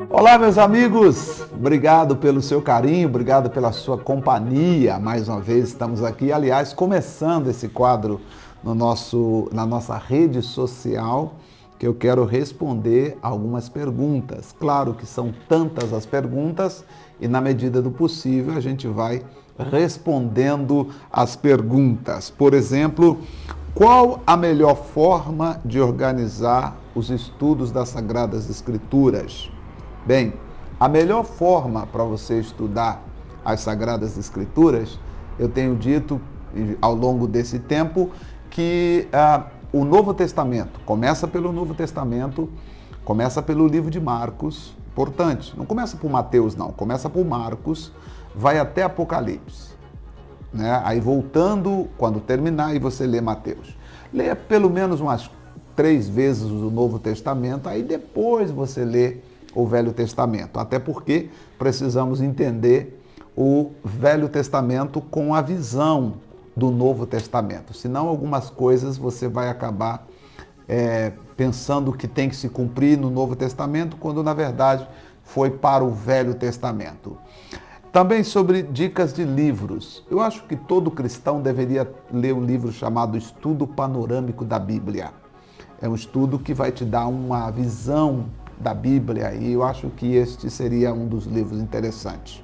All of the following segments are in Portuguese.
Olá, meus amigos, obrigado pelo seu carinho, obrigado pela sua companhia. Mais uma vez estamos aqui, aliás, começando esse quadro na nossa rede social, que eu quero responder algumas perguntas. Claro que são tantas as perguntas e, na medida do possível, a gente vai respondendo as perguntas. Por exemplo, qual a melhor forma de organizar os estudos das Sagradas Escrituras? Bem, a melhor forma para você estudar as Sagradas Escrituras, eu tenho dito ao longo desse tempo que o Novo Testamento, começa pelo Novo Testamento, começa pelo livro de Marcos, importante, não começa por Mateus não, começa por Marcos, vai até Apocalipse, né? Aí voltando, quando terminar, aí você lê Mateus. Leia pelo menos umas 3 vezes o Novo Testamento, aí depois você lê o Velho Testamento, até porque precisamos entender o Velho Testamento com a visão do Novo Testamento, senão algumas coisas você vai acabar pensando que tem que se cumprir no Novo Testamento, quando na verdade foi para o Velho Testamento. Também sobre dicas de livros, eu acho que todo cristão deveria ler um livro chamado Estudo Panorâmico da Bíblia. É um estudo que vai te dar uma visão da Bíblia e eu acho que este seria um dos livros interessantes.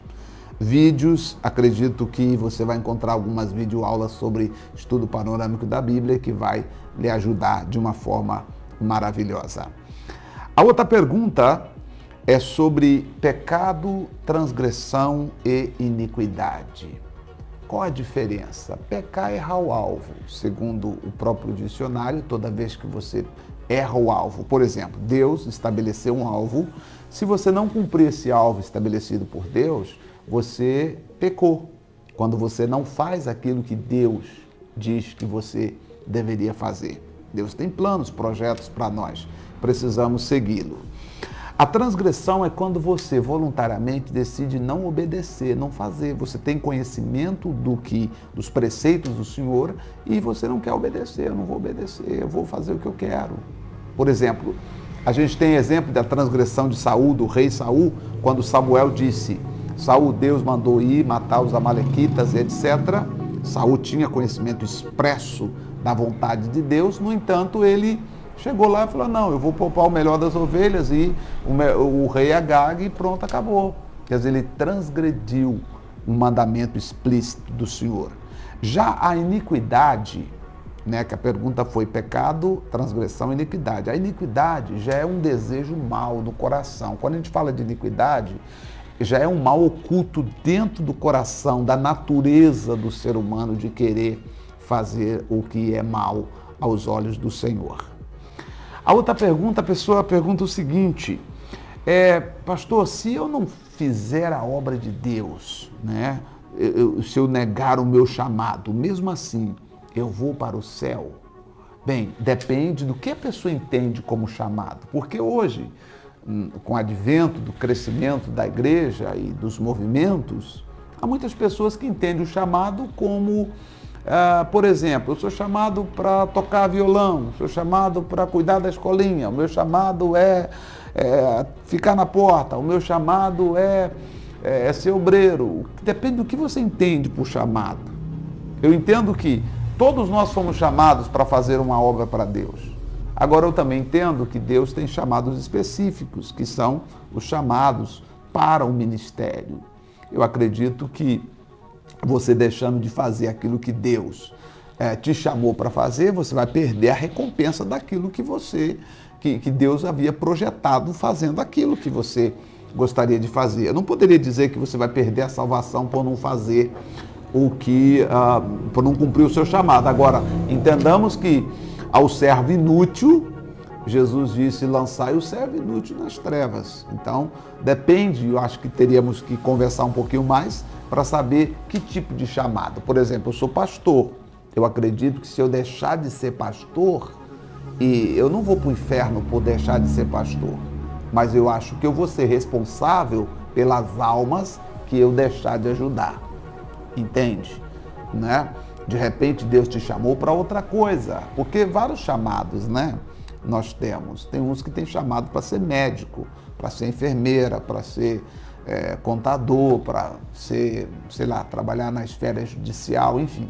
Vídeos, acredito que você vai encontrar algumas videoaulas sobre estudo panorâmico da Bíblia que vai lhe ajudar de uma forma maravilhosa. A outra pergunta é sobre pecado, transgressão e iniquidade. Qual a diferença? Pecar é errar o alvo, segundo o próprio dicionário, toda vez que você erra o alvo. Por exemplo, Deus estabeleceu um alvo. Se você não cumprir esse alvo estabelecido por Deus, você pecou. Quando você não faz aquilo que Deus diz que você deveria fazer. Deus tem planos, projetos para nós. Precisamos segui-lo. A transgressão é quando você voluntariamente decide não obedecer, não fazer. Você tem conhecimento dos preceitos do Senhor e você não quer obedecer. Eu não vou obedecer, eu vou fazer o que eu quero. Por exemplo, a gente tem exemplo da transgressão de Saul, do rei Saul, quando Samuel disse: Saul, Deus mandou ir matar os amalequitas, etc. Saul tinha conhecimento expresso da vontade de Deus, no entanto, ele chegou lá e falou: não, eu vou poupar o melhor das ovelhas e o rei Agag e pronto, acabou. Quer dizer, ele transgrediu um mandamento explícito do Senhor. Já a iniquidade, né, que a pergunta foi pecado, transgressão e iniquidade. A iniquidade já é um desejo mau do coração. Quando a gente fala de iniquidade, já é um mal oculto dentro do coração, da natureza do ser humano de querer fazer o que é mal aos olhos do Senhor. A outra pergunta, a pessoa pergunta o seguinte: pastor, se eu não fizer a obra de Deus, né, se eu negar o meu chamado, mesmo assim, eu vou para o céu? Bem, depende do que a pessoa entende como chamado, porque hoje, com o advento do crescimento da igreja e dos movimentos, há muitas pessoas que entendem o chamado como, por exemplo, eu sou chamado para tocar violão, sou chamado para cuidar da escolinha, o meu chamado é ficar na porta, o meu chamado é ser obreiro. Depende do que você entende por chamado. Eu entendo que todos nós fomos chamados para fazer uma obra para Deus. Agora, eu também entendo que Deus tem chamados específicos, que são os chamados para o ministério. Eu acredito que você deixando de fazer aquilo que Deus te chamou para fazer, você vai perder a recompensa daquilo que Deus havia projetado fazendo aquilo que você gostaria de fazer. Eu não poderia dizer que você vai perder a salvação por não fazer por não cumprir o seu chamado. Agora, entendamos que ao servo inútil, Jesus disse: lançai o servo inútil nas trevas. Então, depende, eu acho que teríamos que conversar um pouquinho mais para saber que tipo de chamado. Por exemplo, eu sou pastor. Eu acredito que se eu deixar de ser pastor, e eu não vou para o inferno por deixar de ser pastor, mas eu acho que eu vou ser responsável pelas almas que eu deixar de ajudar. Entende? Né? De repente Deus te chamou para outra coisa, porque vários chamados, né? Nós temos. Tem uns que têm chamado para ser médico, para ser enfermeira, para ser contador, para ser, sei lá, trabalhar na esfera judicial, enfim.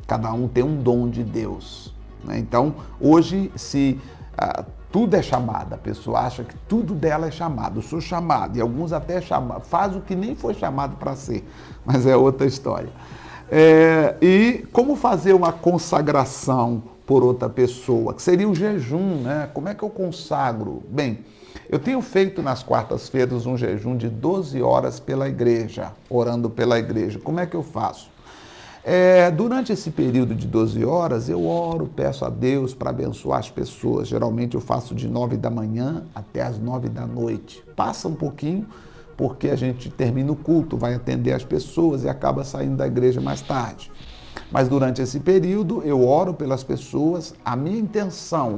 Cada um tem um dom de Deus, né? Então, hoje, se tudo é chamado, a pessoa acha que tudo dela é chamado, eu sou chamado, e alguns até chamam, faz o que nem foi chamado para ser, mas é outra história. E como fazer uma consagração por outra pessoa, que seria o jejum, né? Como é que eu consagro? Bem, eu tenho feito nas quartas-feiras um jejum de 12 horas pela igreja, orando pela igreja. Como é que eu faço? Durante esse período de 12 horas, eu oro, peço a Deus para abençoar as pessoas. Geralmente eu faço de 9 da manhã até as 9 da noite. Passa um pouquinho, porque a gente termina o culto, vai atender as pessoas e acaba saindo da igreja mais tarde. Mas durante esse período eu oro pelas pessoas, a minha intenção,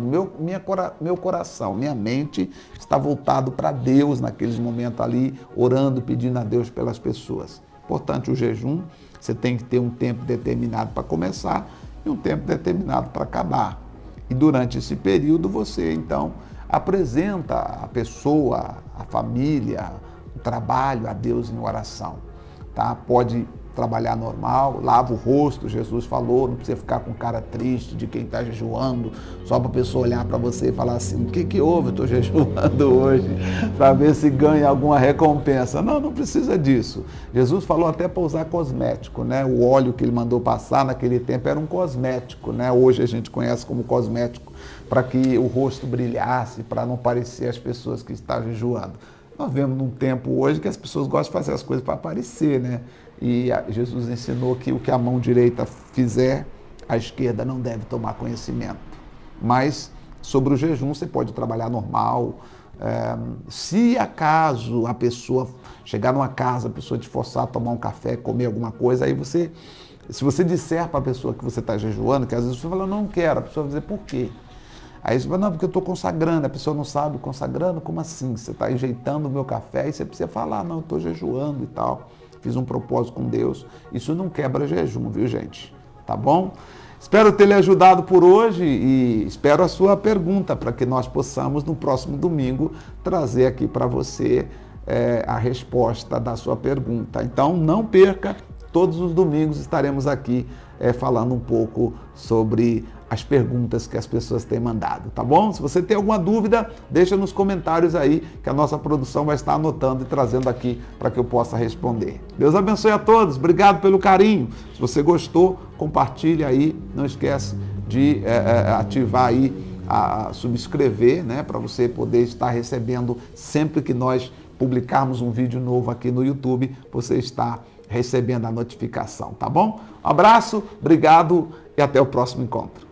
meu coração, minha mente está voltado para Deus naqueles momentos ali, orando, pedindo a Deus pelas pessoas. Portanto, o jejum, você tem que ter um tempo determinado para começar e um tempo determinado para acabar. E durante esse período você então apresenta a pessoa, a família, o trabalho a Deus em oração, tá? Pode trabalhar normal, lava o rosto, Jesus falou, não precisa ficar com cara triste de quem está jejuando, só para a pessoa olhar para você e falar assim, o que houve? Eu estou jejuando hoje, para ver se ganha alguma recompensa. Não, não precisa disso. Jesus falou até para usar cosmético, né? O óleo que ele mandou passar naquele tempo era um cosmético, né? Hoje a gente conhece como cosmético, para que o rosto brilhasse, para não parecer as pessoas que estão jejuando. Nós vemos num tempo hoje que as pessoas gostam de fazer as coisas para aparecer, né? E Jesus ensinou que o que a mão direita fizer, a esquerda não deve tomar conhecimento. Mas sobre o jejum você pode trabalhar normal. Se acaso a pessoa chegar numa casa, a pessoa te forçar a tomar um café, comer alguma coisa, aí você, se você disser para a pessoa que você está jejuando, que às vezes você fala, não quero, a pessoa vai dizer, por quê? Aí você fala, não, porque eu estou consagrando, a pessoa não sabe, consagrando, como assim? Você está enjeitando o meu café e você precisa falar, não, eu estou jejuando e tal, fiz um propósito com Deus. Isso não quebra jejum, viu, gente? Tá bom? Espero ter lhe ajudado por hoje e espero a sua pergunta para que nós possamos, no próximo domingo, trazer aqui para você a resposta da sua pergunta. Então, não perca, todos os domingos estaremos aqui falando um pouco sobre as perguntas que as pessoas têm mandado, tá bom? Se você tem alguma dúvida, deixa nos comentários aí, que a nossa produção vai estar anotando e trazendo aqui para que eu possa responder. Deus abençoe a todos, obrigado pelo carinho. Se você gostou, compartilha aí, não esquece de ativar aí, subscrever, né, para você poder estar recebendo sempre que nós publicarmos um vídeo novo aqui no YouTube, você está recebendo a notificação, tá bom? Um abraço, obrigado e até o próximo encontro.